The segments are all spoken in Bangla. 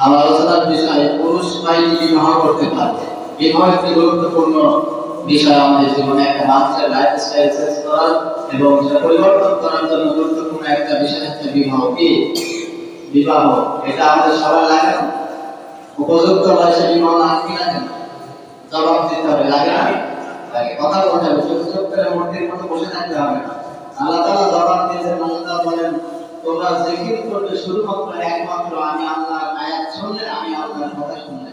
আমার আলোচনার বিষয় পুরুষ বাহিনী বিবাহ করতে পারবে। বিবাহ একটি গুরুত্বপূর্ণ বিষয় আমাদের জীবনে, একটা মানুষের লাইফস্টাইল চেঞ্জ করার এবং সেটা পরিবর্তন করার জন্য গুরুত্বপূর্ণ একটা বিষয় হচ্ছে বিবাহ। কি বিবাহ? এটা আমাদের সবার লাগে না? উপযুক্ত বয়সে বিবাহ না কি লাগে না? জবাব দিতে হবে, লাগে না? লাগে। কথা বলতে হবে, শুধু চুপ করে মূর্তির মতো বসে থাকতে হবে না। আল্লাহ তাআলা জবাব দিয়েছেন, আল্লাহ তাআলা বলেন তোমরা জিকির করবে শুধুমাত্র একমাত্র আমি আল্লাহর আয়াত শুনলে, আমি আল্লাহর কথা শুনলে।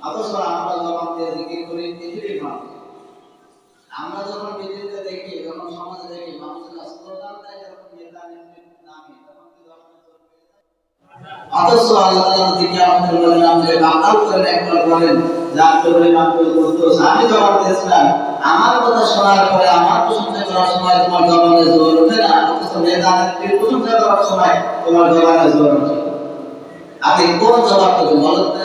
অথচ আমরা জবাব দিয়ে জিকির করি পৃথিবীর মানুষ। আমরা যখন পৃথিবীতে দেখি, যখন সমাজে দেখি মানুষেরা স্লোগান দেয় যখন নেতা নেত্রীর নামে, তখন কি ধর্মের জোর বেড়ে যায়? অথচ আল্লাহ তাআলা দিকে আমাদের বলেন, আপনি বাতাল করেন একবার বলেন যার করে মাত্র করতে। আমি জবাব দিয়েছিলাম আমার কথা শোনার পরে আমার প্রশংসা করার সময় তোমার জবানে জোর ওঠে না, অথচ নেতা নেত্রীর প্রশংসা করার সময় তোমার জবানে জোর ওঠে। আপনি কোন জবাব দেবেন বলেন তো?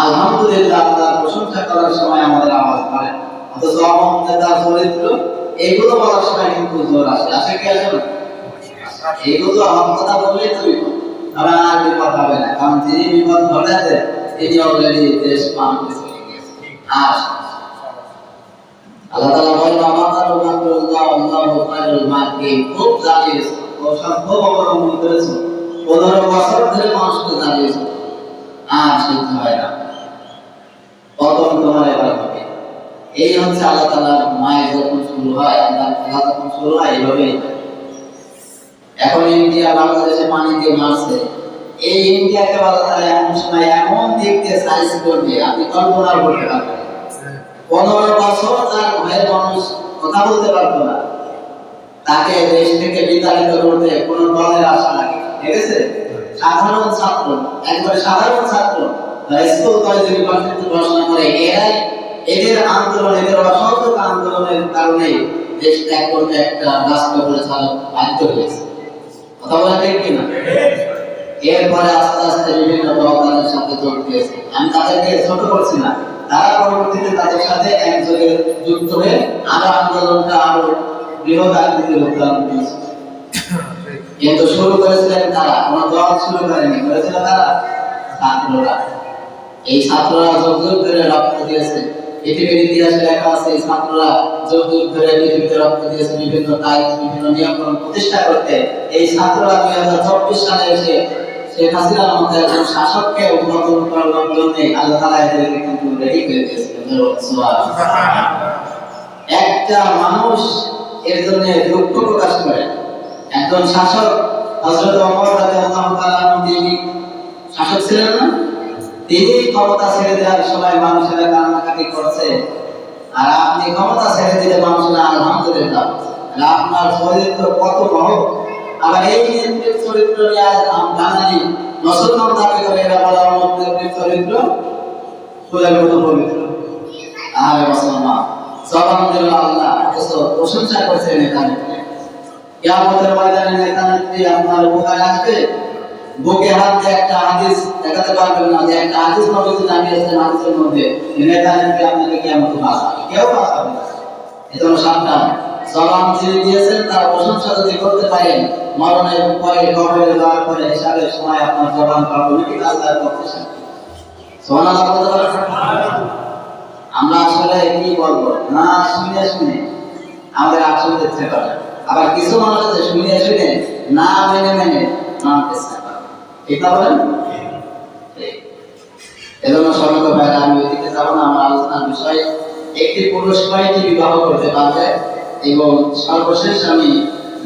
আলহামদুলিল্লাহ, আল্লাহর প্রশংসা করার সময় আমাদের আওয়াজ বাড়ে, অথচ অমুক নেতার চরিত্র এগুলো বলার সময় কিন্তু জোর আসে। আসে কি আসে না? এগুলো আমার কথা বললেই তো বিপদ, তবে আর বিপদ হবে না, কারণ যিনি বিপদ ঘটাতে তিনি অলরেডি দেশ পান করে চলে গেছে। আর আল্লাহ তাআলা বলেন, আমাতারু মাকরুল্লাহ আল্লাহু খায়রুল মাকিরিন। খুব জানিয়েছ ও খুব অবলম্বন করেছ, 15 বছর ধরে মানুষকে জানিয়েছ, আর সিদ্ধ হয় না, পতন তোমার এবার হবে। এই হচ্ছে আল্লাহ তাআলার মায়ের যখন শুরু হয়, আল্লাহর খেলা যখন শুরু হয় এইভাবেই। এখন ইন্ডিয়া বাংলাদেশে পানি দিয়ে মারছে, এই ইন্ডিয়াকে আল্লাহ তাআলা এমন সময় এমন দিক দিয়ে সাইজ করবে আপনি কল্পনা করতে পারবেন। 15 বছর তার ভয়ে মানুষ কথা বলতে পারতো না, তাকে দেশ থেকে বিতাড়িত করতে কোন দলের আশা লাগে, ঠিক আছে? সাধারণ ছাত্র, একবারে সাধারণ ছাত্র স্কুল কলেজ ইউনিভার্সিটিতে পড়াশোনা করে এরাই এদের আন্দোলন, এদের অসহযোগ আন্দোলনের কারণে দেশ ত্যাগ করতে একটা রাস্তা করে চালক বাধ্য হয়েছে। কথা বলা ঠিক কিনা? এরপরে আস্তে আস্তে বিভিন্ন দল তাদের সাথে যোগ দিয়েছে। আমি তাদেরকে ছোট করছি না, তারা পরবর্তীতে তাদের সাথে একযোগে যুক্ত হয়ে আরো আন্দোলনটা আরো বৃহৎ আকৃতির রূপ ধারণ করেছে। কিন্তু শুরু করেছিলেন তারা, কোনো দল শুরু করেনি, করেছিল তারা ছাত্ররা। এই ছাত্ররা যুগ যুগ ধরে রক্ত দিয়েছে। পৃথিবীর ইতিহাসে লেখা আছে এই ছাত্ররা যুগ যুগ ধরে পৃথিবীতে রক্ত দিয়েছে বিভিন্ন দায়িত্ব, বিভিন্ন নিয়মকানুন প্রতিষ্ঠা করতে। এই ছাত্ররা 2024 সালে এসে শেখ হাসিনার মতো একজন শাসককে উন্নতন করার জন্য আল্লাহ তাআলা এদেরকে কিন্তু রেডি করে দিয়েছিলেন। একটা মানুষ এর জন্য দুঃখ প্রকাশ করে, একজন শাসক হযরত ওমর রাদিয়াল্লাহু তাআলা তিনি শাসক ছিলেন না? তিনি ক্ষমতা ছেড়ে দেওয়ার সময় মানুষেরা কান্নাকাটি করছে, আর আপনি ক্ষমতা ছেড়ে দিলে মানুষেরা আলহামদুলিল্লাহ। আপনার চরিত্র কত মহৎ! আবার এই নেত্রীর চরিত্র নিয়ে বাঙালি মুসলমান দাবি করে, এরা বলে আমার নেত্রীর চরিত্র ফুলের মতো পবিত্র। আরে মুসলমান, জবান দিল আল্লাহ, অথচ প্রশংসা করছে নেতা নেত্রী। কিয়ামতের ময়দানে নেতা নেত্রী আপনার উপকার আসবে, বুকে হাত দিয়ে একটা হাদিস দেখাতে পারবেন না যে একটা হাদিস নবীজি জানিয়েছেন হাদিসের মধ্যে নেতা নেত্রী আপনাকে কিয়ামতে বাঁচাবে, কেউ বাঁচাবে না। এজন্য সাবধান। জবান যিনি দিয়েছেন তার প্রশংসা যদি করতে পারেন, মরণের পরে কবরে যাওয়ার পরে হিসাবের সময় আপনার জবান অটোমেটিক আল্লাহর পক্ষে সাক্ষী। সুবহানাল্লাহ বলতে পারেন? আমরা আসলে কি বলবো না শুনে শুনে আমাদের আসলে ইচ্ছে করে, আবার কিছু মানুষ আছে শুনে শুনে না মেনে মেনে মানতে চায়। ঠিক না বলেন? এজন্য সর্বত ভাইরা, আমি ওইদিকে যাবো না। আমার আলোচনার বিষয় একটি পুরুষ কয়টি বিবাহ করতে পারবে, এবং সর্বশেষ আমি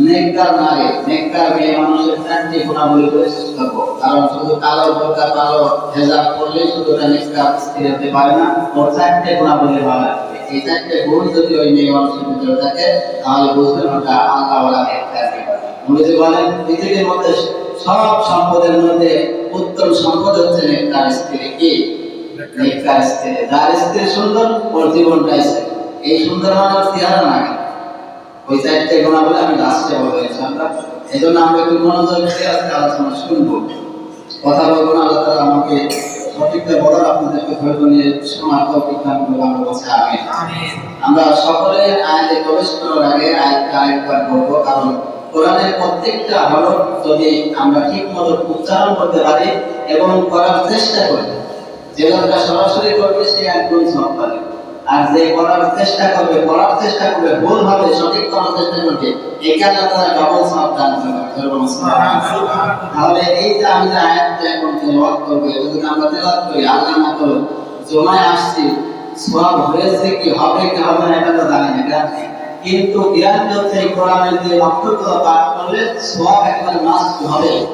নেককার নারী, নেককার মেয়ে মানুষের 4টি গুণাবলী করে শেষ করবো। কারণ শুধু কালো বোরকা, কালো হেজাব করলে শুধু নেককার স্ত্রী হতে পারে না, ওর 4টে গুণাবলী ভালো লাগবে। এই 4টে গুণ যদি ওই মেয়ে মানুষের ভিতরে থাকে, তাহলে বুঝবেন ওটা আল্লাহওয়ালা নেককার মেয়ে। নবীজি বলেন পৃথিবীর মধ্যে সব সম্পদের মধ্যে উত্তম সম্পদ হচ্ছে নেককার স্ত্রী। কি? নেককার স্ত্রী। যার স্ত্রী সুন্দর, ওর জীবনটাই সুন্দর। এই সুন্দর মানুষ চেহারা না, ওই 4টে গুণাবলী আমি লাস্টে বলবো ইনশাআল্লাহ। এজন্য আমরা একটু মনোযোগ দিয়ে আজকে আলোচনা শুনবো, কথা বলবো না। আল্লাহ তাআলা আমাকে সঠিকটা বলার, আপনাদেরকে ধৈর্য নিয়ে শোনার তৌফিক দান করুন। আমরা বলছি আমিন। আমরা সকলে আয়াতে প্রবেশ করার আগে আয়াতটা আরেকবার বলবো, কারণ কোরআনের প্রত্যেকটা হরফ যদি আমরা ঠিকমতো উচ্চারণ করতে পারি এবং করার চেষ্টা করি, যে লোকটা সরাসরি করবে সে একদম সব পাবে, আর যে করার চেষ্টা করবে ভুল হবে, সঠিক করার চেষ্টা করবে, এখানে তারা ডবল সব দান করবে। তাহলে এই যে আমি যে আয়াতটা এখন তেলাওয়াত করবো, যদি আমরা তেলাওয়াত করি আল্লাহ না করুন জমায় আসছি, সওয়াব হয়েছে কি হবে না এটা তো জানি না, কিন্তু জ্ঞান হচ্ছে কোরআনের যে অক্ষরগুলো পাঠ করলে সওয়াব একবারে মাস্ট হবে।